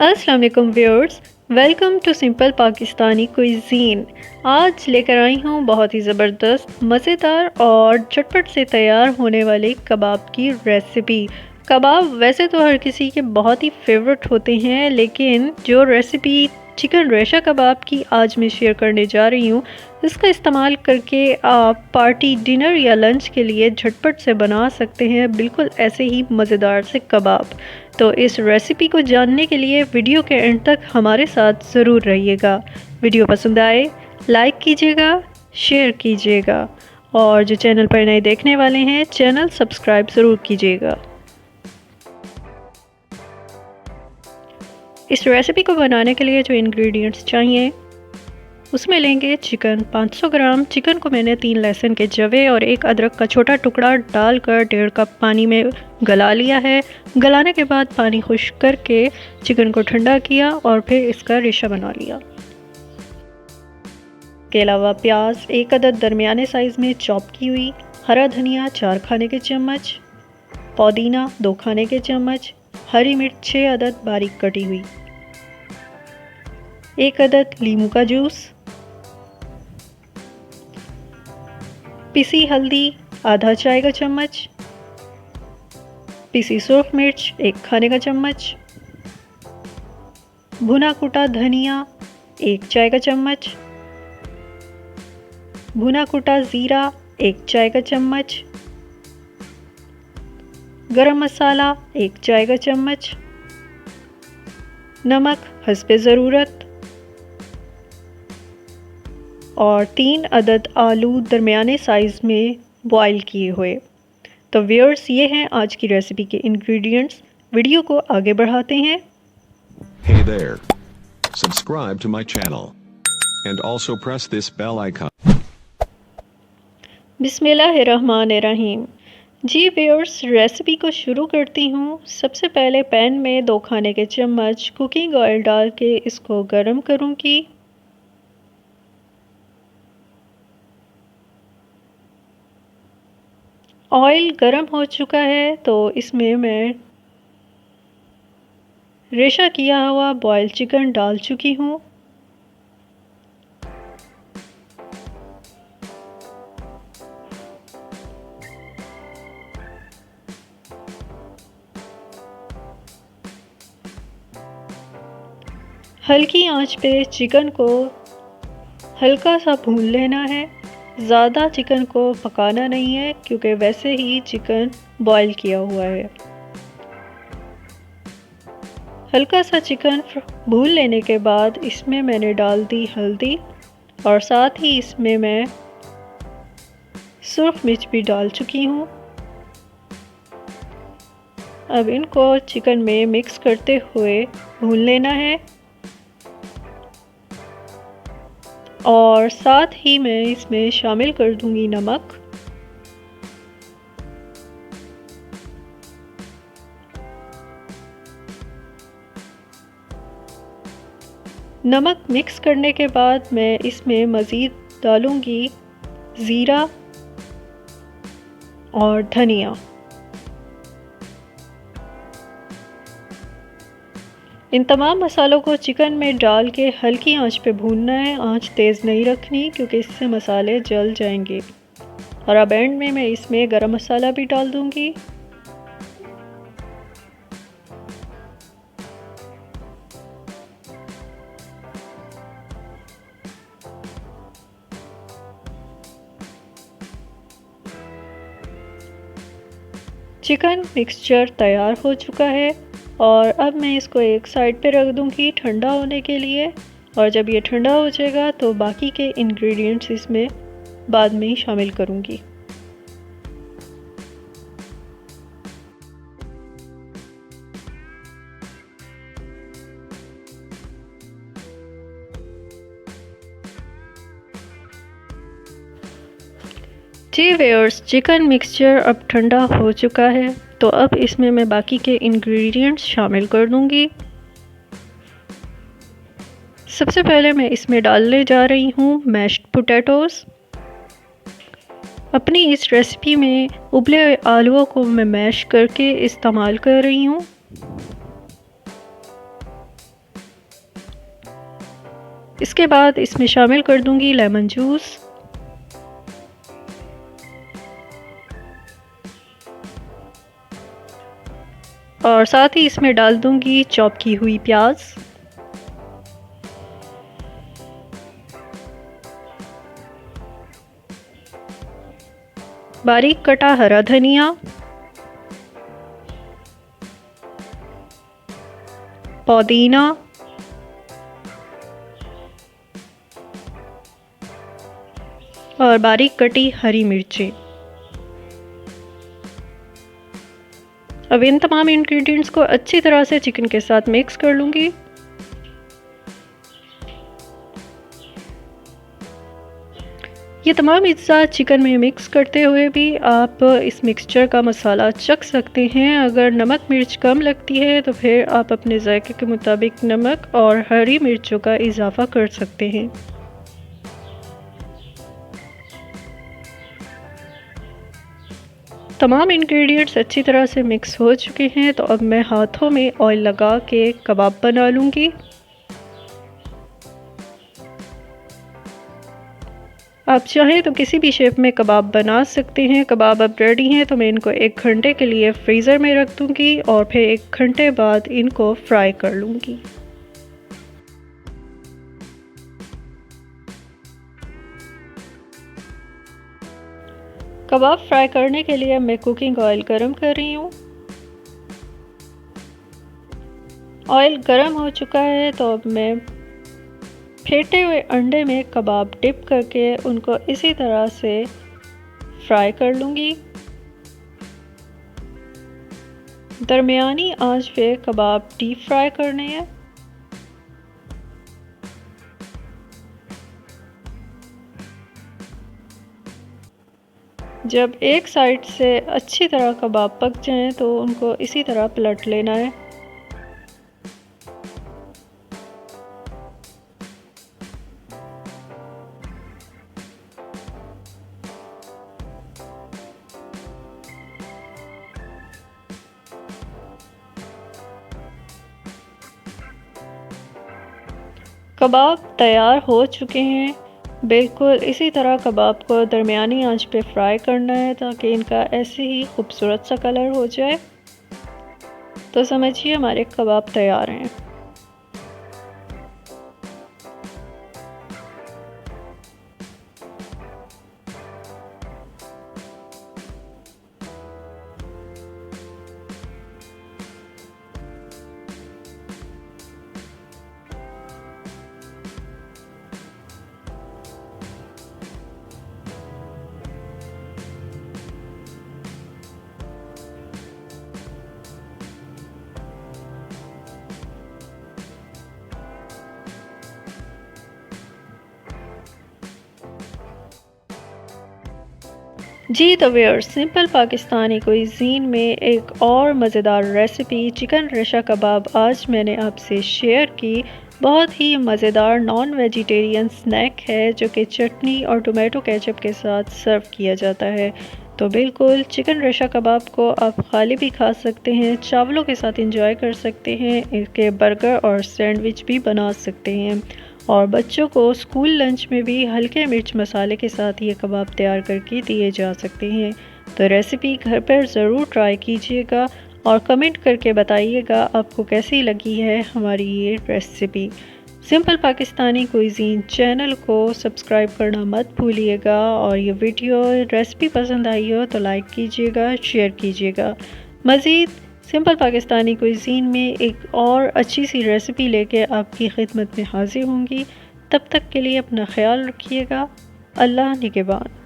अस्सलाम वालेकुम viewers, welcome to simple Pakistani cuisine. आज लेकर आई हूँ बहुत ही ज़बरदस्त, मज़ेदार और झटपट से तैयार होने वाले कबाब की रेसिपी। कबाब वैसे तो हर किसी के बहुत ही फेवरेट होते हैं, लेकिन जो रेसिपी चिकन रेशा कबाब की आज मैं शेयर करने जा रही हूँ, इसका इस्तेमाल करके आप पार्टी, डिनर या लंच के लिए झटपट से बना सकते हैं बिल्कुल ऐसे ही मज़ेदार से कबाब। तो इस रेसिपी को जानने के लिए वीडियो के एंड तक हमारे साथ ज़रूर रहिएगा। वीडियो पसंद आए लाइक कीजिएगा, शेयर कीजिएगा और जो चैनल पर नए देखने वाले हैं चैनल सब्सक्राइब ज़रूर कीजिएगा। इस रेसिपी को बनाने के लिए जो इंग्रेडिएंट्स चाहिए उसमें लेंगे चिकन 500 ग्राम। चिकन को मैंने 3 लहसुन के जवे और 1 अदरक का छोटा टुकड़ा डालकर 1.5 कप पानी में गला लिया है। गलाने के बाद पानी खुश्क करके चिकन को ठंडा किया और फिर इसका रेशा बना लिया। के अलावा प्याज 1 अदद दरमियाने साइज़ में चॉप की हुई, हरा धनिया 4 खाने के चम्मच, पुदीना 2 खाने के चम्मच, हरी मिर्च 6 अदद बारीक कटी हुई, 1 अदद लीमू का जूस, पिसी हल्दी आधा चाय का चम्मच, पिसी सूरख मिर्च 1 खाने का चम्मच, भुना कुटा धनिया 1 चाय का चम्मच, भुना कुटा ज़ीरा 1 चाय का चम्मच, गरम मसाला 1 चाय का चम्मच, नमक हस्बे ज़रूरत और 3 अदद आलू दरमियाने साइज़ में बॉईल किए हुए। तो व्यूअर्स, ये हैं आज की रेसिपी के इंग्रेडिएंट्स। वीडियो को आगे बढ़ाते हैं। Hey there. Subscribe to my channel. And also press this bell icon. बिस्मिल्लाहिर्रहमानिर्रहीम। जी व्यूअर्स, रेसिपी को शुरू करती हूँ। सबसे पहले पैन में 2 खाने के चम्मच कुकिंग ऑयल डाल के इसको गर्म करूँगी। ऑयल गर्म हो चुका है तो इसमें मैं रेशा किया हुआ बॉयल चिकन डाल चुकी हूँ। हल्की आंच पे चिकन को हल्का सा भून लेना है। ज़्यादा चिकन को पकाना नहीं है क्योंकि वैसे ही चिकन बॉईल किया हुआ है। हल्का सा चिकन भून लेने के बाद इसमें मैंने डाल दी हल्दी और साथ ही इसमें मैं सुर्ख मिर्च भी डाल चुकी हूँ। अब इनको चिकन में मिक्स करते हुए भून लेना है और साथ ही मैं इसमें शामिल कर दूंगी नमक। नमक मिक्स करने के बाद मैं इसमें मज़ीद डालूंगी ज़ीरा और धनिया। इन तमाम मसालों को चिकन में डाल के हल्की आंच पे भूनना है। आंच तेज़ नहीं रखनी क्योंकि इससे मसाले जल जाएंगे। और अब एंड में मैं इसमें गरम मसाला भी डाल दूंगी। चिकन मिक्सचर तैयार हो चुका है और अब मैं इसको एक साइड पे रख दूंगी ठंडा होने के लिए। और जब ये ठंडा हो जाएगा तो बाकी के इंग्रेडिएंट्स इसमें बाद में ही शामिल करूंगी। जी व्यूअर्स, चिकन मिक्सचर अब ठंडा हो चुका है तो अब इसमें मैं बाकी के इंग्रेडिएंट्स शामिल कर दूंगी। सबसे पहले मैं इसमें डालने जा रही हूँ मैश्ड पोटैटोज़। अपनी इस रेसिपी में उबले हुए आलूओं को मैं मैश करके इस्तेमाल कर रही हूँ। 1 2 इसके बाद इसमें शामिल कर दूंगी लेमन जूस और साथ ही इसमें डाल दूंगी चॉप की हुई प्याज। बारीक कटा हरा धनिया, पुदीना और बारीक कटी हरी मिर्ची। अब इन तमाम इंग्रेडिएंट्स को अच्छी तरह से चिकन के साथ मिक्स कर लूँगी। ये तमाम अज्जा चिकन में मिक्स करते हुए भी आप इस मिक्सचर का मसाला चख सकते हैं। अगर नमक मिर्च कम लगती है तो फिर आप अपने जायके के मुताबिक नमक और हरी मिर्चों का इजाफा कर सकते हैं। तमाम इंग्रेडिएंट्स अच्छी तरह से मिक्स हो चुके हैं, तो अब मैं हाथों में ऑयल लगा के कबाब बना लूँगी। आप चाहें तो किसी भी शेप में कबाब बना सकते हैं। कबाब अब रेडी हैं तो मैं इनको 1 घंटे के लिए फ्रीज़र में रख दूँगी और फिर 1 घंटे बाद इनको फ्राई कर लूँगी। कबाब फ्राई करने के लिए मैं कुकिंग ऑयल गरम कर रही हूँ। ऑयल गरम हो चुका है तो अब मैं फेंटे हुए अंडे में कबाब डिप करके उनको इसी तरह से फ्राई कर लूँगी। दरमियानी आंच पे कबाब डीप फ्राई करने हैं। जब एक साइड से अच्छी तरह कबाब पक जाएं तो उनको इसी तरह पलट लेना है। कबाब तैयार हो चुके हैं। बिल्कुल इसी तरह कबाब को दरमियानी आंच पे फ्राई करना है ताकि इनका ऐसे ही खूबसूरत सा कलर हो जाए। तो समझिए हमारे कबाब तैयार हैं। जी तो व्यूअर्स, सिंपल पाकिस्तानी कुज़ीन में एक और मज़ेदार रेसिपी चिकन रेशा कबाब आज मैंने आपसे शेयर की। बहुत ही मज़ेदार नॉन वेजिटेरियन स्नैक है जो कि चटनी और टोमेटो केचप के साथ सर्व किया जाता है। तो बिल्कुल चिकन रेशा कबाब को आप खाली भी खा सकते हैं, चावलों के साथ इंजॉय कर सकते हैं, इसके बर्गर और सैंडविच भी बना सकते हैं। और बच्चों को स्कूल लंच में भी हल्के मिर्च मसाले के साथ ये कबाब तैयार करके दिए जा सकते हैं। तो रेसिपी घर पर ज़रूर ट्राई कीजिएगा और कमेंट करके बताइएगा आपको कैसी लगी है हमारी ये recipe. Simple Pakistani cuisine channel को सब्सक्राइब करना मत भूलिएगा और ये वीडियो रेसिपी पसंद आई हो तो लाइक कीजिएगा, शेयर कीजिएगा। मज़ीद सिंपल पाकिस्तानी कुज़ीन में एक और अच्छी सी रेसिपी लेके आपकी खिदमत में हाजिर होंगी। तब तक के लिए अपना ख्याल रखिएगा। अल्लाह निगहबान।